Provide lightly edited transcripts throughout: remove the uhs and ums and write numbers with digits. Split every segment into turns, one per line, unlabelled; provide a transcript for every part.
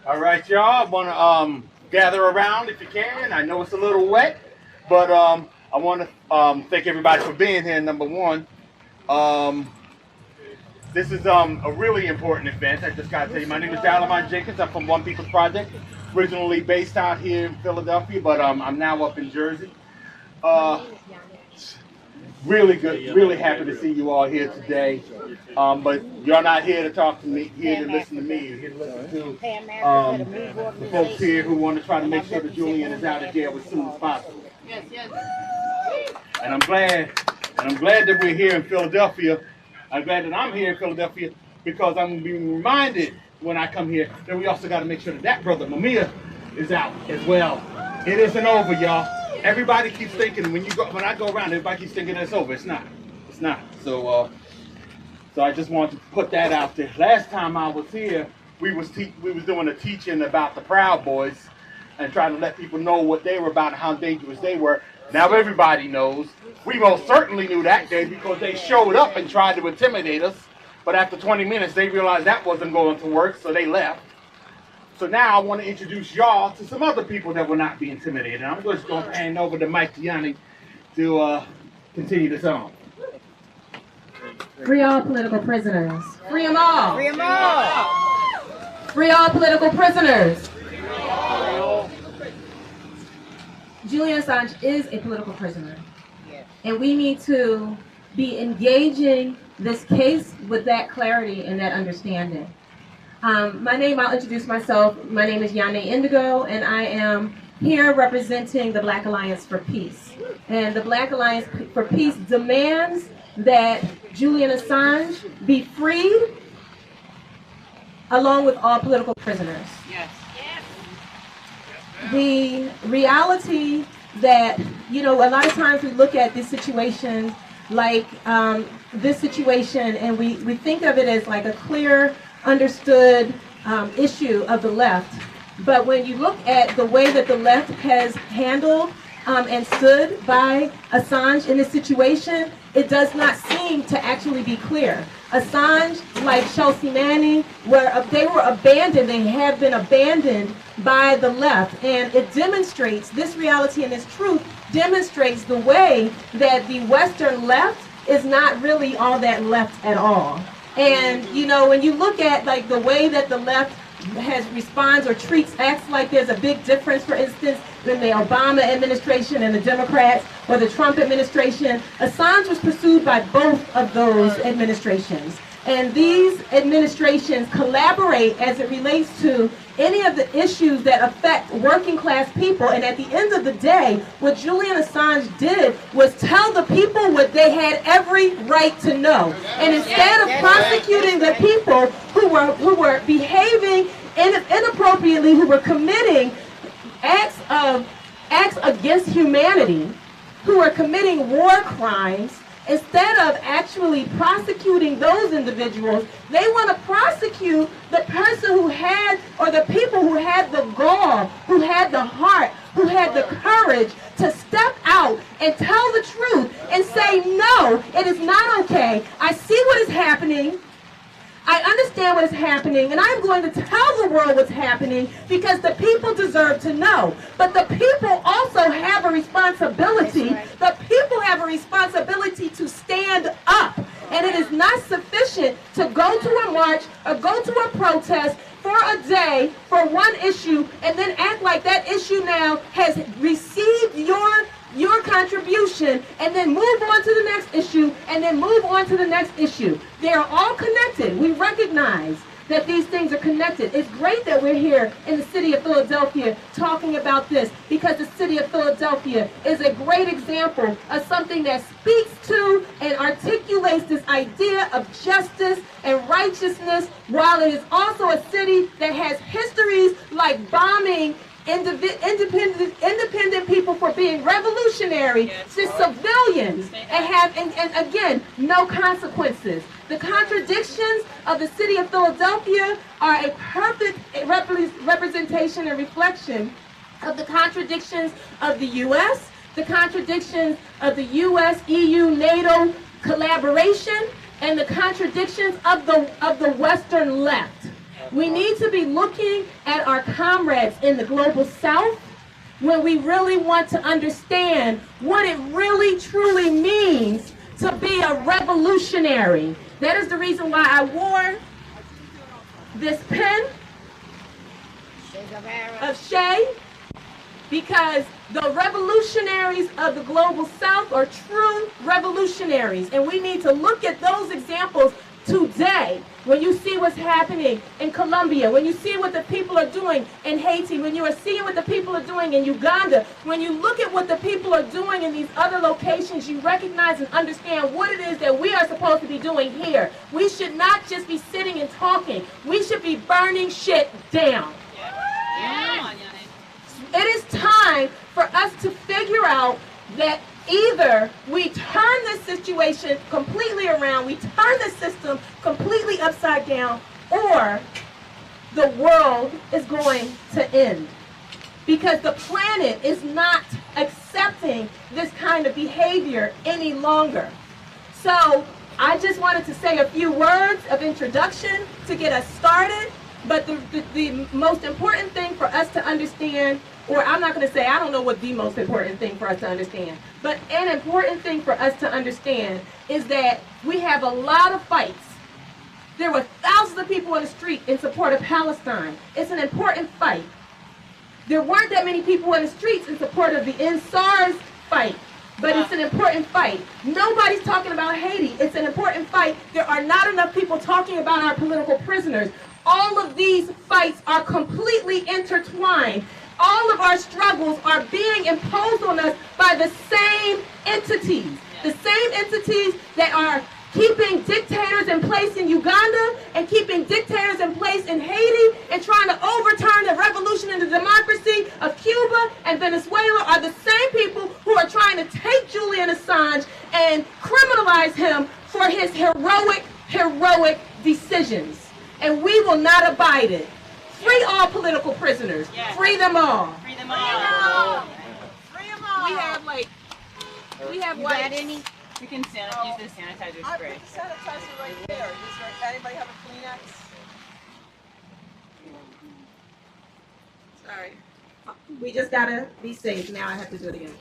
All right, y'all. I want to gather around if you can. I know it's a little wet, but I want to thank everybody for being here. Number one, um, this is a really important event. I just got to tell you, my name is Julian Jenkins. I'm from One People's Project, originally based out here in Philadelphia, but I'm now up in Jersey. Uh, Really good, really happy to see you all here today. But you're not here to talk to me, here to listen to me. You're here to listen to the folks here who want to try to make sure that Julian is out of jail as soon as possible. Yes, yes. And I'm glad that we're here in Philadelphia. I'm glad that I'm here in Philadelphia because I'm being reminded when I come here that we also got to make sure that that brother Mumia is out as well. It isn't over, y'all. Everybody keeps thinking when I go around, everybody keeps thinking it's over. It's not. It's not. So I just wanted to put that out there. Last time I was here, we was doing a teaching about the Proud Boys and trying to let people know what they were about and how dangerous they were. Now everybody knows. We most certainly knew that day because they showed up and tried to intimidate us. But after 20 minutes, they realized that wasn't going to work, so they left. So now I want to introduce y'all to some other people that will not be intimidated. I'm just going to hand over the mic to Yanni to continue the song.
Free all political prisoners. Free them all.
Free 'em all.
Free all political prisoners. Julian Assange is a political prisoner. And we need to be engaging this case with that clarity and that understanding. I'll introduce myself. My name is Yane Indigo, and I am here representing the Black Alliance for Peace. And the Black Alliance for Peace demands that Julian Assange be freed along with all political prisoners. Yes. The reality that, a lot of times we look at these situations like this situation and we think of it as like a clear, understood issue of the left. But when you look at the way that the left has handled and stood by Assange in this situation, it does not seem to actually be clear. Assange, like Chelsea Manning, they were abandoned. They have been abandoned by the left. And it demonstrates, this reality and this truth demonstrates the way that the Western left is not really all that left at all. And, when you look at like the way that the left responds or acts like there's a big difference, for instance, in the Obama administration and the Democrats or the Trump administration, Assange was pursued by both of those administrations. And these administrations collaborate as it relates to any of the issues that affect working class people. And at the end of the day, what Julian Assange did was tell the people what they had every right to know. And instead of prosecuting the people who were behaving inappropriately, who were committing acts against humanity, who were committing war crimes, instead of actually prosecuting those individuals, they want to prosecute the person who had, or the people who had the gall, who had the heart, who had the courage to step out and tell the truth and say, no, it is not okay. I see what is happening. I understand what is happening, and I'm going to tell the world what's happening because the people deserve to know. But the people also have a responsibility. The people have a responsibility to stand up. And it is not sufficient to go to a march or go to a protest for a day for one issue and then act like that issue now has received your contribution and then move on to the next issue and then move on to the next issue. They are all connected. We recognize that these things are connected. It's great that we're here in the city of Philadelphia talking about this because the city of Philadelphia is a great example of something that speaks to and articulates this idea of justice and righteousness, while it is also a city that has histories like bombing independent people for being revolutionary to civilians and again, no consequences. The contradictions of the city of Philadelphia are a perfect representation and reflection of the contradictions of the U.S., the contradictions of the U.S., EU, NATO collaboration, and the contradictions of the Western left. We need to be looking at our comrades in the global south when we really want to understand what it really truly means to be a revolutionary. That is the reason why I wore this pin of Shay, because the revolutionaries of the global south are true revolutionaries, and we need to look at those examples today. When you see what's happening in Colombia, when you see what the people are doing in Haiti, when you are seeing what the people are doing in Uganda, when you look at what the people are doing in these other locations, you recognize and understand what it is that we are supposed to be doing here. We should not just be sitting and talking. We should be burning shit down.
Yeah.
It is time for us to figure out that either we turn this situation completely around, we turn the system completely upside down, or the world is going to end. Because the planet is not accepting this kind of behavior any longer. So I just wanted to say a few words of introduction to get us started. But the most important thing for us to understand, or I'm not going to say, I don't know what the most important thing for us to understand, but an important thing for us to understand is that we have a lot of fights. There were thousands of people on the street in support of Palestine. It's an important fight. There weren't that many people in the streets in support of the End SARS fight, but it's an important fight. Nobody's talking about Haiti. It's an important fight. There are not enough people talking about our political prisoners. All of these fights are completely intertwined. All of our struggles are being imposed on us by the same entities. The same entities that are keeping dictators in place in Uganda and keeping dictators in place in Haiti and trying to overturn the revolution and the democracy of Cuba and Venezuela are the same people who are trying to take Julian Assange and criminalize him for his heroic decisions. And we will not abide it. Free all political prisoners. Yes. Free them all.
Free them all.
Free them all. We have
got any? We can use the sanitizer spray.
Sanitizer right there. Does anybody have a Kleenex?
Sorry. We just gotta be safe. Now I have to do it again.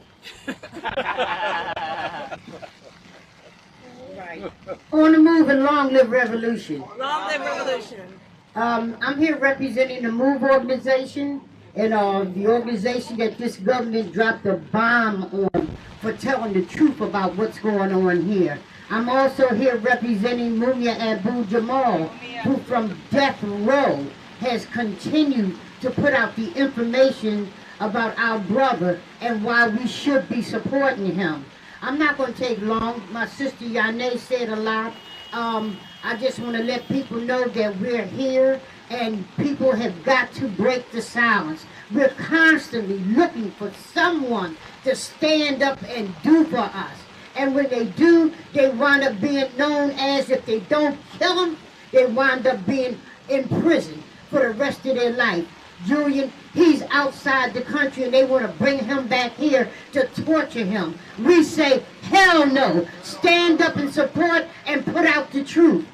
Right.
On the move and long live revolution.
Long live revolution.
I'm here representing the MOVE organization and the organization that this government dropped a bomb on for telling the truth about what's going on here. I'm also here representing Mumia Abu-Jamal, who from death row has continued to put out the information about our brother and why we should be supporting him. I'm not going to take long. My sister Yane said a lot. I just want to let people know that we're here and people have got to break the silence. We're constantly looking for someone to stand up and do for us. And when they do, they wind up being known as, if they don't kill them, they wind up being in prison for the rest of their life. Julian, he's outside the country and they want to bring him back here to torture him. We say, hell no. Stand up and support and put out the truth.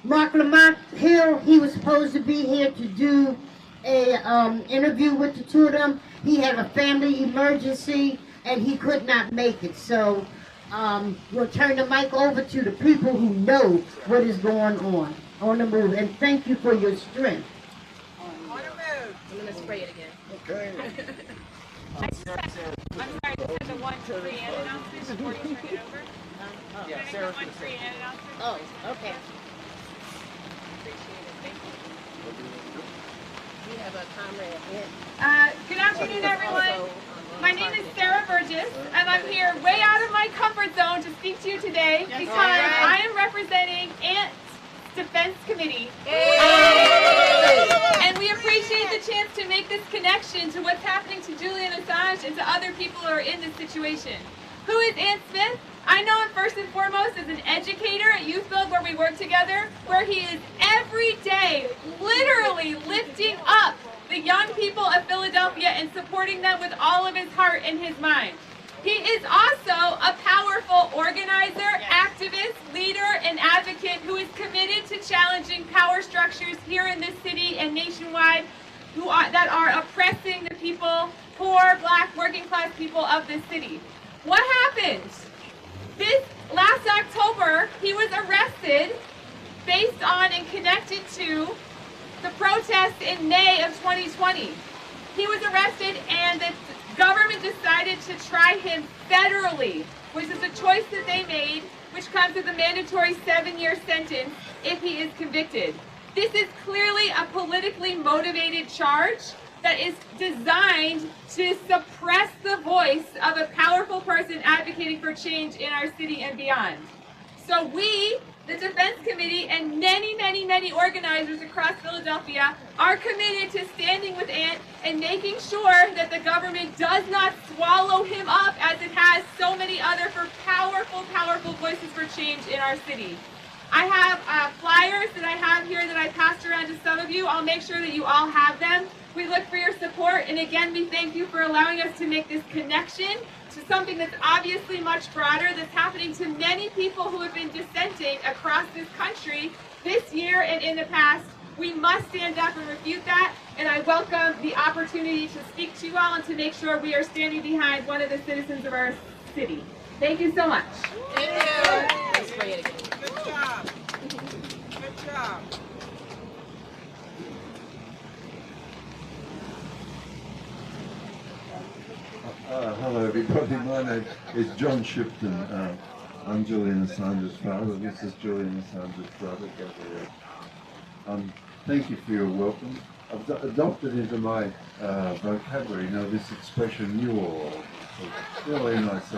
Mark Lamont Hill, he was supposed to be here to do a interview with the two of them. He had a family emergency and he could not make it. So we'll turn the mic over to the people who know what is going on the move. And thank you for your strength.
I'm going to spray it again.
Okay.
I'm sorry, this is a 1, 3 and announcement before you turn it over.
Yeah, Sarah's going to say.
Oh, okay.
We have a comrade here.
Good afternoon, everyone. My name is Sarah Burgess, and I'm here way out of my comfort zone to speak to you today because I am representing Ant Defense Committee. And we appreciate the chance to make this connection to what's happening to Julian Assange and to other people who are in this situation. Who is Ant Smith? I know him first and foremost as an educator at Youth Build, where we work together, where he is every day literally lifting up the young people of Philadelphia and supporting them with all of his heart and his mind. He is also a powerful organizer, activist, leader, and advocate who is committed to challenging power structures here in this city and nationwide that are oppressing the people, poor, black, working class people of this city. What happened? This last October, he was arrested based on and connected to the protests in May of 2020. He was arrested and the government decided to try him federally, which is a choice that they made, which comes with a mandatory 7-year sentence if he is convicted. This is clearly a politically motivated charge that is designed to suppress the voice of a powerful person advocating for change in our city and beyond. So we, the Defense Committee, and many, many, many organizers across Philadelphia are committed to standing with Ant and making sure that the government does not swallow him up as it has so many other powerful, powerful voices for change in our city. I have flyers that I have here that I passed around to some of you. I'll make sure that you all have them. We look for your support, and again, we thank you for allowing us to make this connection to something that's obviously much broader, that's happening to many people who have been dissenting across this country this year and in the past. We must stand up and refute that, and I welcome the opportunity to speak to you all and to make sure we are standing behind one of the citizens of our city. Thank you so much.
Thank you. Good job. Good job.
Hello everybody, my name is John Shipton. I'm Julian Assange's father. This is Julian Assange's brother, Gabriel. Thank you for your welcome. I've adopted into my vocabulary now this expression, you all. So really nice.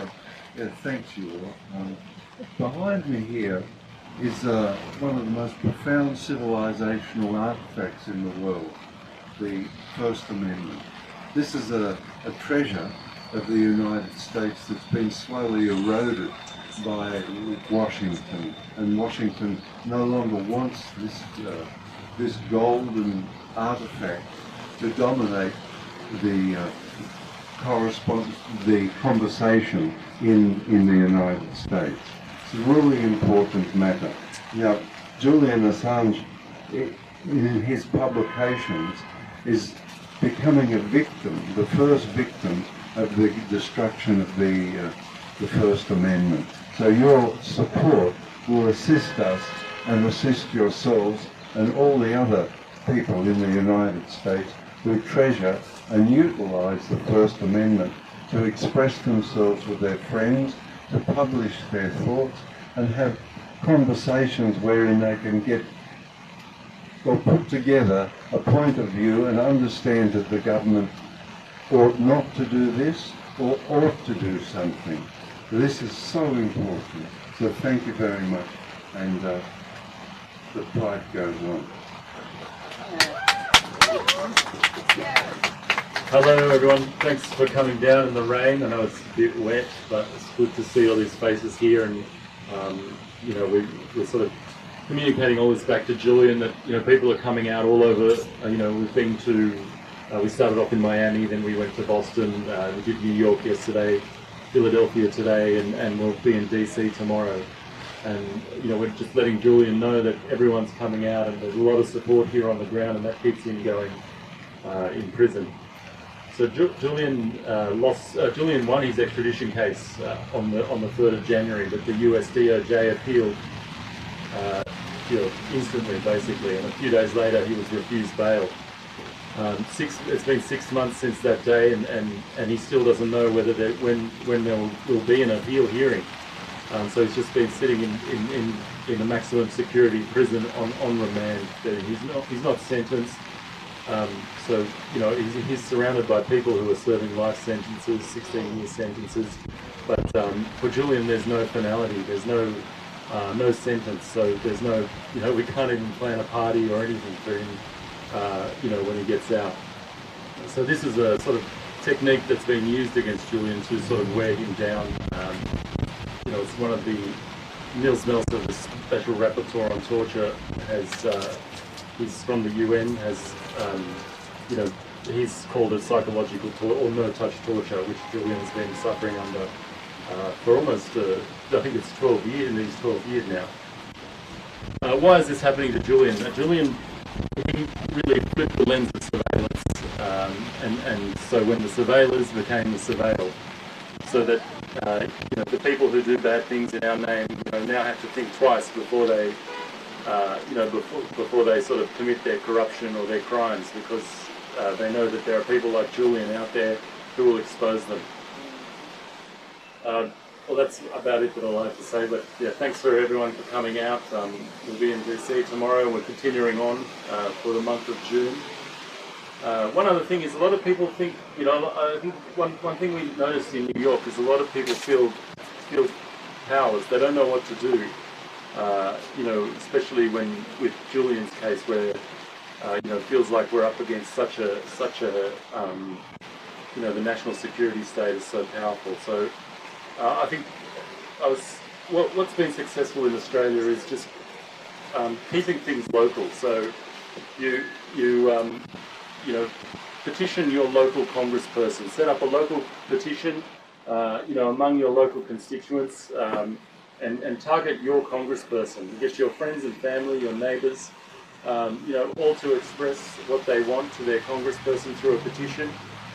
Yeah, thanks you all. Behind me here is one of the most profound civilizational artifacts in the world, the First Amendment. This is a treasure of the United States that's been slowly eroded by Washington, and Washington no longer wants this golden artifact to dominate the conversation in the United States. It's a really important matter. Now, Julian Assange, in his publications, is becoming a victim, the first victim of the destruction of the First Amendment. So your support will assist us and assist yourselves and all the other people in the United States who treasure and utilize the First Amendment to express themselves with their friends, to publish their thoughts, and have conversations wherein they can get or put together a point of view and understand that the government ought not to do this or ought to do something. This is so important. So thank you very much, and the fight goes on.
Hello everyone, thanks for coming down in the rain. I know it's a bit wet, but it's good to see all these faces here, and you know, we're sort of communicating all this back to Julian, that people are coming out all over. We've been to, we started off in Miami, then we went to Boston, we did New York yesterday, Philadelphia today, and we'll be in DC tomorrow. And we're just letting Julian know that everyone's coming out, and there's a lot of support here on the ground, and that keeps him going in prison. So Julian Julian won his extradition case on the 3rd of January, but the US DOJ appealed instantly, basically, and a few days later he was refused bail. It's been 6 months since that day, and he still doesn't know whether when there will be an appeal hearing. So he's just been sitting in a maximum security prison on remand. He's not sentenced. So he's surrounded by people who are serving life sentences, 16-year sentences. But for Julian, there's no finality. There's no sentence. So there's no, we can't even plan a party or anything for him, when he gets out. So this is a sort of technique that's been used against Julian to sort of wear him down. It's one of the Nils Melzer, the special rapporteur on torture, he's from the UN, has he's called it psychological or no-touch torture, which Julian's been suffering under for almost, I think it's 12 years, and he's 12 years now. Why is this happening to Julian? Julian, he really flipped the lens of surveillance, and so when the surveillors became the surveilled, so that the people who do bad things in our name, now have to think twice before they, before they sort of commit their corruption or their crimes, because they know that there are people like Julian out there who will expose them. Well, that's about it that I'll have to say, but yeah, thanks for everyone for coming out. We'll be in DC tomorrow, and we're continuing on for the month of June. One other thing is, a lot of people think, I think one thing we noticed in New York is a lot of people feel powerless. They don't know what to do. Especially with Julian's case, where it feels like we're up against such a the national security state is so powerful. So I think what's been successful in Australia is just keeping things local. So you petition your local congressperson, set up a local petition, among your local constituents, and target your congressperson. Get your friends and family, your neighbours, all to express what they want to their congressperson through a petition,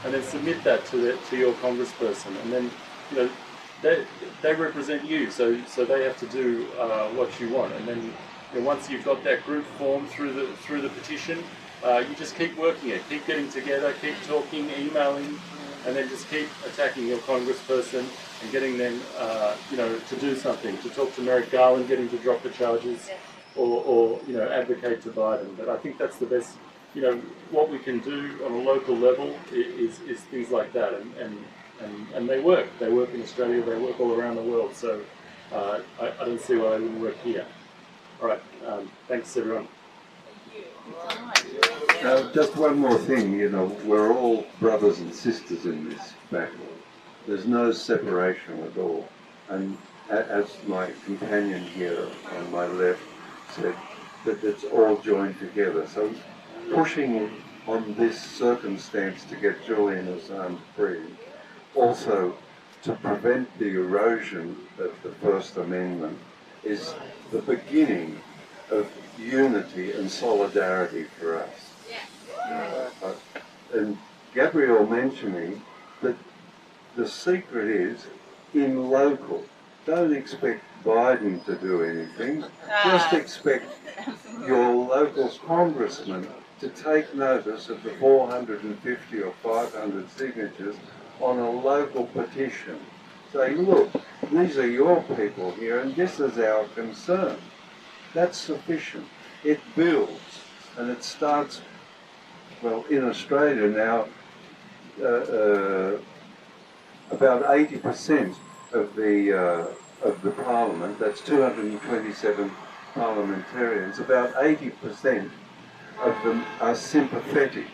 and then submit that to your congressperson, and then they represent you, so they have to do what you want, and then once you've got that group formed through the petition, you just keep working it, keep getting together, keep talking, emailing, and then just keep attacking your congressperson and getting them, to do something, to talk to Merrick Garland, get him to drop the charges, or advocate to Biden. But I think that's the best, what we can do on a local level is things like that, and they work. They work in Australia, they work all around the world, so I don't see why they wouldn't work here. All right, thanks everyone.
Just one more thing, we're all brothers and sisters in this battle. There's no separation at all. And as my companion here on my left said, that it's all joined together. So pushing on this circumstance to get Julian Assange free, also to prevent the erosion of the First Amendment, is the beginning of unity and solidarity for us. And Gabrielle mentioning that the secret is in local. Don't expect Biden to do anything. Just expect your local congressman to take notice of the 450 or 500 signatures on a local petition. Say, look, these are your people here and this is our concern. That's sufficient. It builds, and it starts, well, in Australia now, about 80% of the parliament, that's 227 parliamentarians, about 80% of them are sympathetic.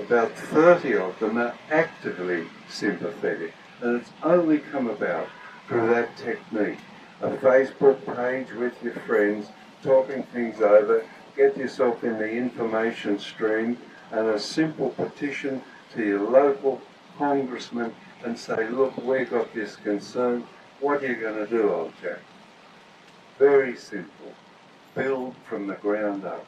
About 30 of them are actively sympathetic, and it's only come about through that technique. A Facebook page with your friends, talking things over, get yourself in the information stream, and a simple petition to your local congressman and say, look, we've got this concern, what are you going to do, old chap? Very simple. Build from the ground up.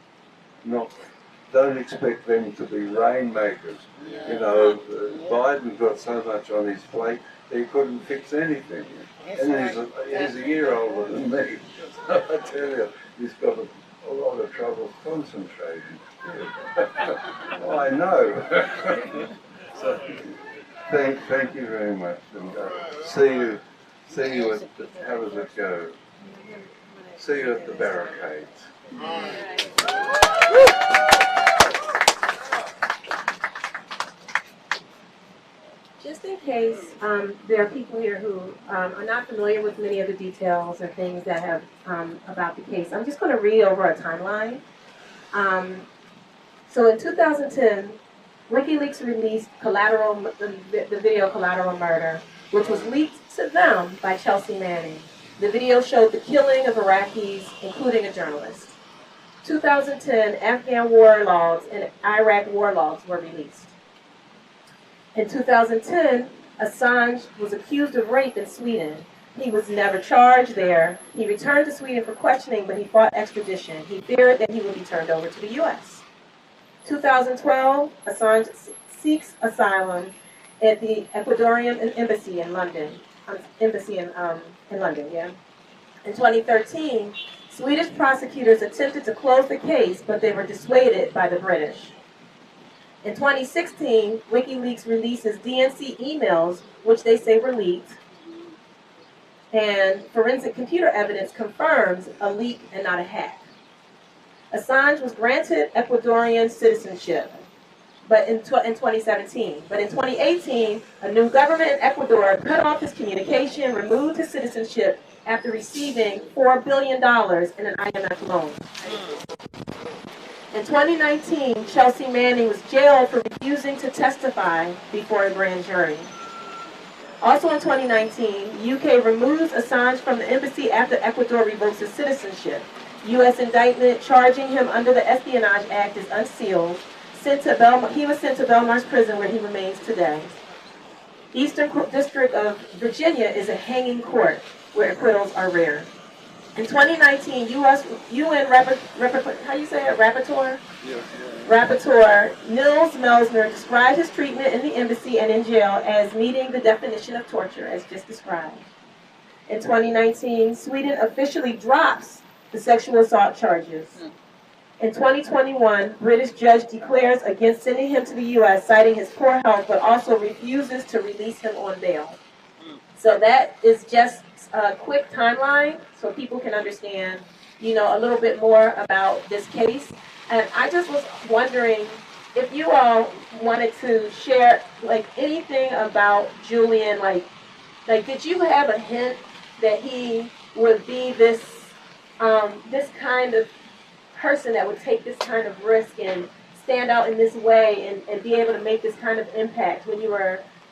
Don't expect them to be rainmakers. Biden got so much on his plate, he couldn't fix anything. And he's a year older than me. So I tell you, he's got a lot of trouble concentrating. Well, I know. So, thank you very much. And see you at how does it go? See you at the barricades.
Just in case there are people here who are not familiar with many of the details or things that have about the case, I'm just going to read over a timeline. So in 2010, WikiLeaks released the video Collateral Murder, which was leaked to them by Chelsea Manning. The video showed the killing of Iraqis, including a journalist. 2010, Afghan war logs and Iraq war logs were released. In 2010, Assange was accused of rape in Sweden. He was never charged there. He returned to Sweden for questioning, but he fought extradition. He feared that he would be turned over to the U.S. 2012, Assange seeks asylum at the Ecuadorian embassy in London. In London, yeah. In 2013, Swedish prosecutors attempted to close the case, but they were dissuaded by the British. In 2016, WikiLeaks releases DNC emails, which they say were leaked, and forensic computer evidence confirms a leak and not a hack. Assange was granted Ecuadorian citizenship, but in 2017. But in 2018, a new government in Ecuador cut off his communication, removed his citizenship after receiving $4 billion in an IMF loan. In 2019, Chelsea Manning was jailed for refusing to testify before a grand jury. Also in 2019, UK removes Assange from the embassy after Ecuador revokes his citizenship. U.S. indictment charging him under the Espionage Act is unsealed. He was sent to Belmarsh prison where he remains today. Eastern District of Virginia is a hanging court where acquittals are rare. In 2019, UN rapporteur Nils Melzner described his treatment in the embassy and in jail as meeting the definition of torture, as just described. In 2019, Sweden officially drops the sexual assault charges. In 2021, British judge declares against sending him to the U.S., citing his poor health, but also refuses to release him on bail. So that is just a quick timeline so people can understand, a little bit more about this case. And I just was wondering if you all wanted to share, anything about Julian, did you have a hint that he would be this kind of person that would take this kind of risk and stand out in this way and be able to make this kind of impact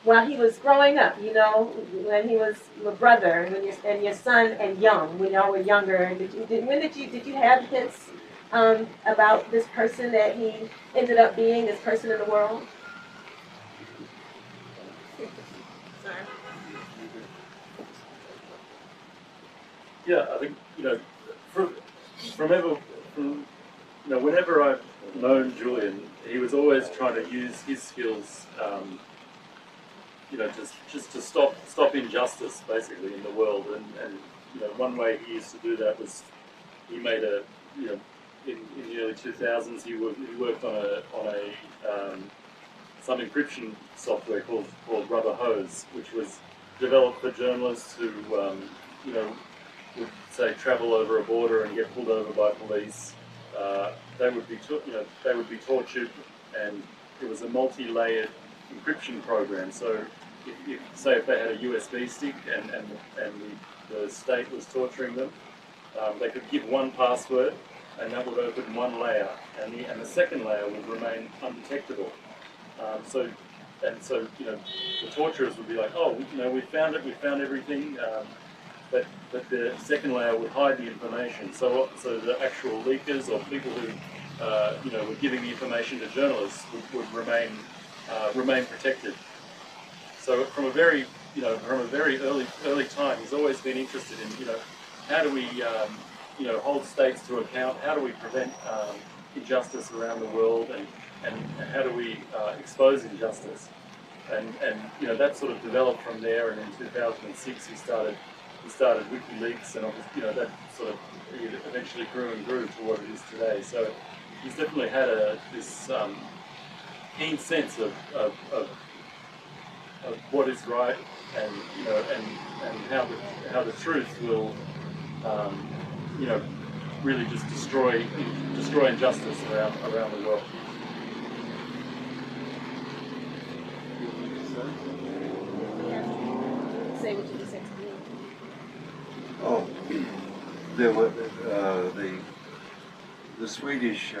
while he was growing up, when he was your brother and your son and when y'all were younger? Did you have hints about this person that he ended up being, this person in the world?
Yeah, I think whenever I've known Julian, he was always trying to use his skills, just to stop injustice basically in the world. And one way he used to do that was he made in the early 2000s he worked on some encryption software called Rubber Hose, which was developed for journalists who would say travel over a border and get pulled over by police. They would be tortured, and it was a multi-layered encryption program. So if they had a USB stick and the state was torturing them, they could give one password, and that would open one layer, and the second layer would remain undetectable. So the torturers would be like, oh, we found it, we found everything. But the second layer would hide the information, so the actual leakers or people who were giving the information to journalists would remain protected. So from a very early time, he's always been interested in how do we hold states to account, how do we prevent injustice around the world, and how do we expose injustice, and that sort of developed from there. And in 2006 he started WikiLeaks, and obviously, that sort of eventually grew and grew to what it is today. So he's definitely had this keen sense of what is right, and how the truth will really just destroy injustice around the world.
Say what you just said to me.
Oh, there were the Swedish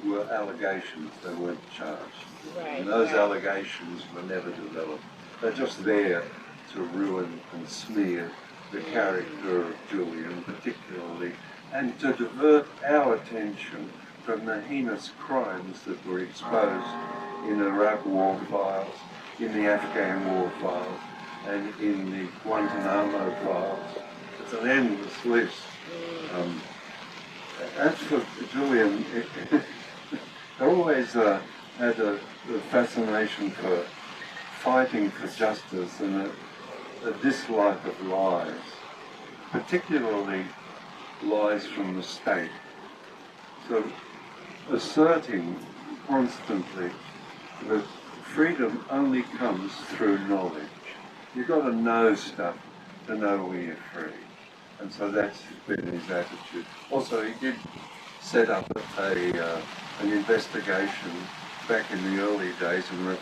were allegations. They weren't charged, and those allegations were never developed. They're just there to ruin and smear the character of Julian, particularly and to divert our attention from the heinous crimes that were exposed in the Iraq war files, in the Afghan war files, and in the Guantanamo files. It's an endless list. As for Julian, I always had a fascination for fighting for justice and a dislike of lies, particularly lies from the state. So asserting constantly that freedom only comes through knowledge. You've got to know stuff to know where you're free. And so that's been his attitude. Also, he did set up an investigation back in the early days and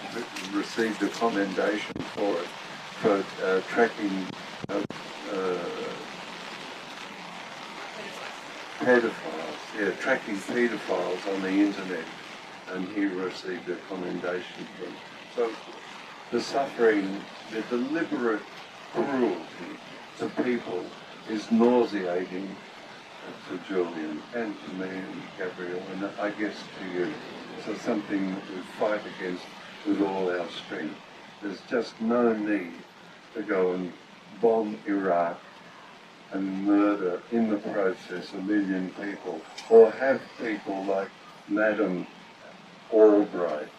received a commendation for it, for tracking pedophiles, tracking pedophiles on the internet, and he received a commendation for it. So the suffering, the deliberate cruelty to people is nauseating to Julian and to me and Gabrielle, and I guess to you. So something that we fight against with all our strength. There's just no need to go and bomb Iraq and murder in the process 1 million people, or have people like Madam Albright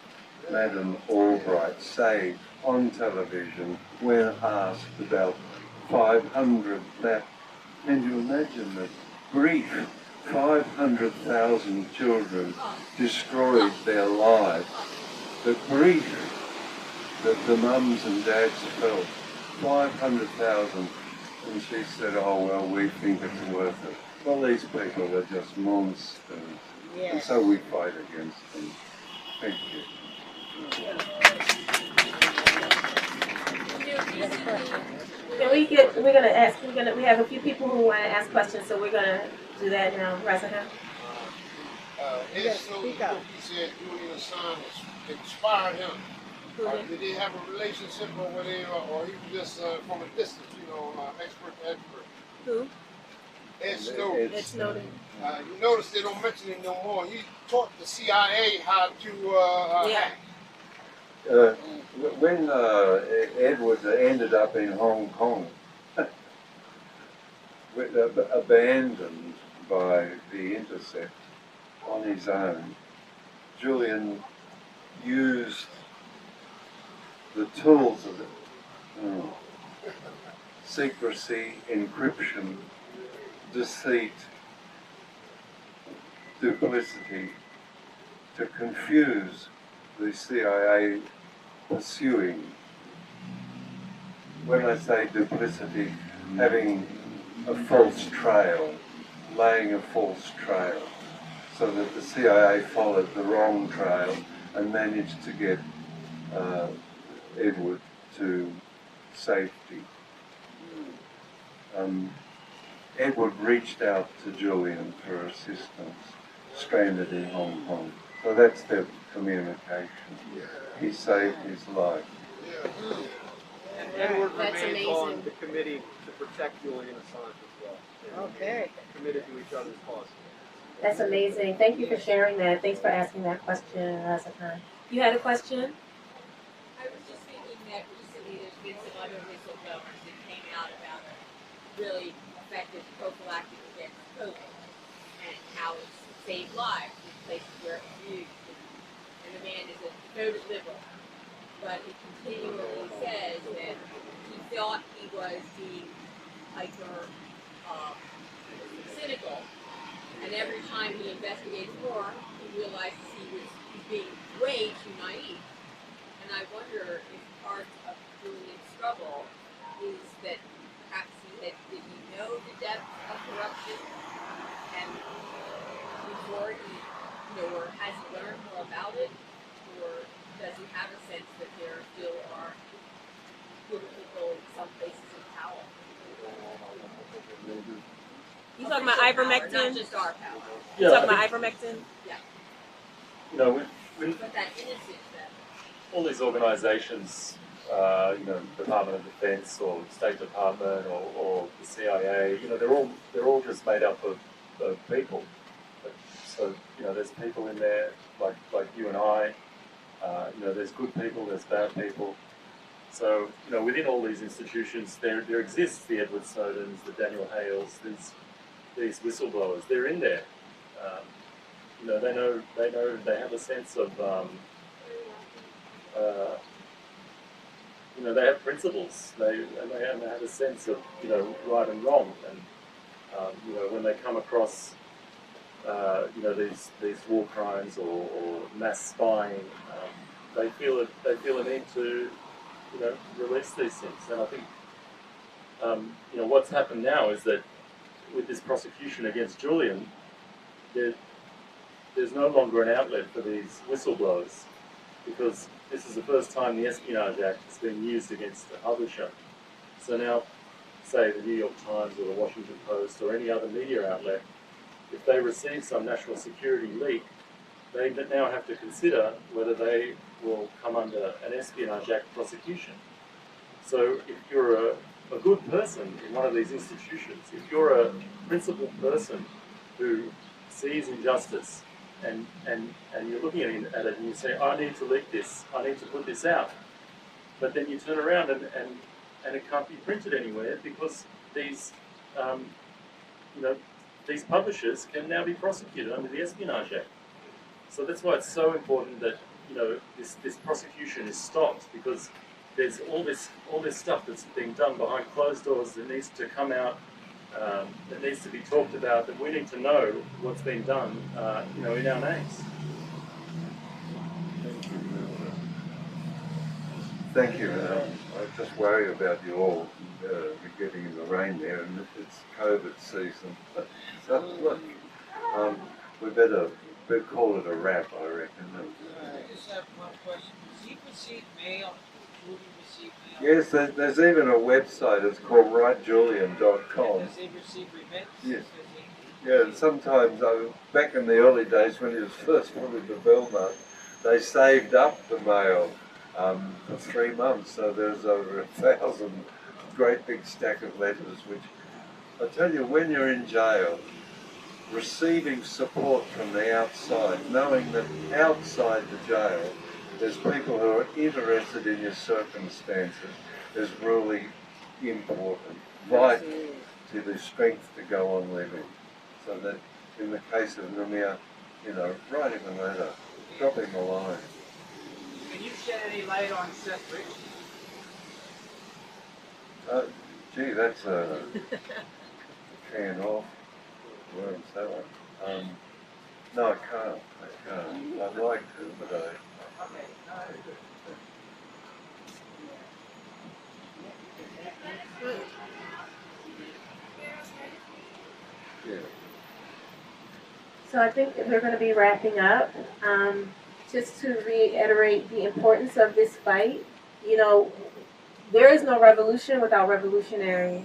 say on television when asked about 500 that. Can you imagine the grief? 500,000 children destroyed their lives. The grief that the mums and dads felt. 500,000. And she said, oh, well, we think it's worth it. Well, these people are just monsters. Yes. And so we fight against them. Thank you.
We have a few people who want to ask questions, so we're going to do that now. Razahan?
Yes, so he said Julian Assange inspired him. Did they have a relationship or whatever, or he was just from a distance, expert to expert?
Who?
Ed Snowden.
Ed Snowden.
You notice they don't mention him no more. He taught the CIA how to hack.
When Edward ended up in Hong Kong, abandoned by the Intercept on his own, Julian used the tools of it. Secrecy, encryption, deceit, duplicity, to confuse the CIA pursuing. When I say duplicity, having a false trail, laying a false trail, so that the CIA followed the wrong trail and managed to get Edward to safety. Edward reached out to Julian for assistance, stranded in Hong Kong. So that's their communication. He saved his life.
And Edward remains on the committee to protect Julian Assange as well.
Okay.
Committed to each other's cause.
That's amazing. Thank you for sharing that. Thanks for asking that question, Razahan. You had a question?
I was just thinking that recently there's been some other whistleblowers that came out about really effective prophylactic against COVID and how it's saved lives in places where it's used. And the man is a devoted liberal, but he continually says that he thought he was being hyper cynical, and every time he investigates more, he realizes he's being way too naive. And I wonder if part of Julian's struggle is that perhaps did he know the depth of corruption, and before he, or has he learned more about it, or does he have a sense that there still are good people in some places in power?
You talking about ivermectin?
Not just our power.
You talking about ivermectin?
Yeah.
With
But that innocence that
all these organisations, Department of Defence or State Department or the CIA, they're all just made up of of people. So, you know, there's people in there like you and I. You know, there's good people, there's bad people. So, you know, within all these institutions, there exists the Edward Snowdens, the Daniel Hales, these whistleblowers. They're in there. You know, they have a sense of, you know, they have principles. They have a sense of, you know, right and wrong. And you know, when they come across, you know, these war crimes or mass spying, they feel a need to, you know, release these things. And I think, you know, what's happened now is that with this prosecution against Julian, there's no longer an outlet for these whistleblowers, because this is the first time the Espionage Act has been used against a publisher. So now, say the New York Times or the Washington Post or any other media outlet, if they receive some national security leak, they now have to consider whether they will come under an Espionage Act prosecution. So if you're a good person in one of these institutions, if you're a principled person who sees injustice and you're looking at it and you say, I need to leak this, I need to put this out, but then you turn around and it can't be printed anywhere because these, you know, these publishers can now be prosecuted under the Espionage Act. So that's why it's so important that, you know, this prosecution is stopped, because there's all this stuff that's being done behind closed doors that needs to come out, that needs to be talked about, that we need to know what's been done, you know, in our names.
Thank you. I just worry about you all getting in the rain there, and it's COVID season. So, look, we better call it a wrap, I reckon.
I just have one question. Does he receive mail? Will he receive mail?
Yes, there's even a website. It's called writejulian.com.
Does he receive remittances?
Yes. Yeah, and sometimes, back in the early days when he was first put into Belmont, they saved up the mail for 3 months, so there's over 1,000 great big stack of letters, which, I tell you, when you're in jail, receiving support from the outside, knowing that outside the jail there's people who are interested in your circumstances, is really important, vital to the strength to go on living. So that in the case of Mumia, you know, write him a letter, drop him a line.
Can you shed any light on Seth Rich?
Gee, that's a can off. Where's that one? No, I can't. I'd like to, but I... Yeah.
So I think we're going to be wrapping up. Just to reiterate the importance of this fight, you know, there is no revolution without revolutionaries.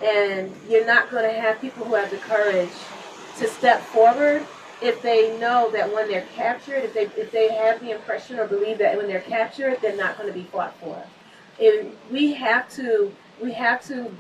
And you're not going to have people who have the courage to step forward if they know that when they're captured, if they have the impression or believe that when they're captured, they're not going to be fought for. We have to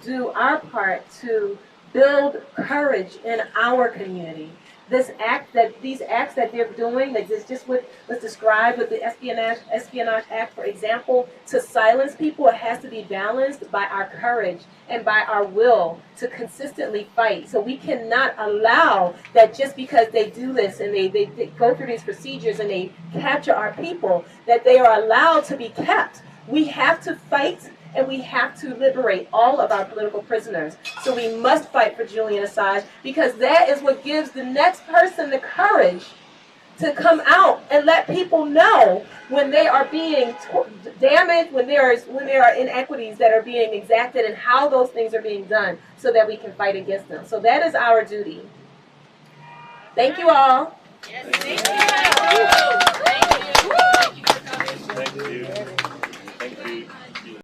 do our part to build courage in our community. These acts that they're doing, like this, just what was described with the Espionage Act, for example, to silence people, it has to be balanced by our courage and by our will to consistently fight. So we cannot allow that just because they do this and they go through these procedures and they capture our people, that they are allowed to be kept. We have to fight, and we have to liberate all of our political prisoners. So we must fight for Julian Assange, because that is what gives the next person the courage to come out and let people know when they are being damaged, when there are inequities that are being exacted, and how those things are being done, so that we can fight against them. So that is our duty. Thank you all.
Yes, thank you. Thank you. Thank you for coming.
Thank you. Thank you.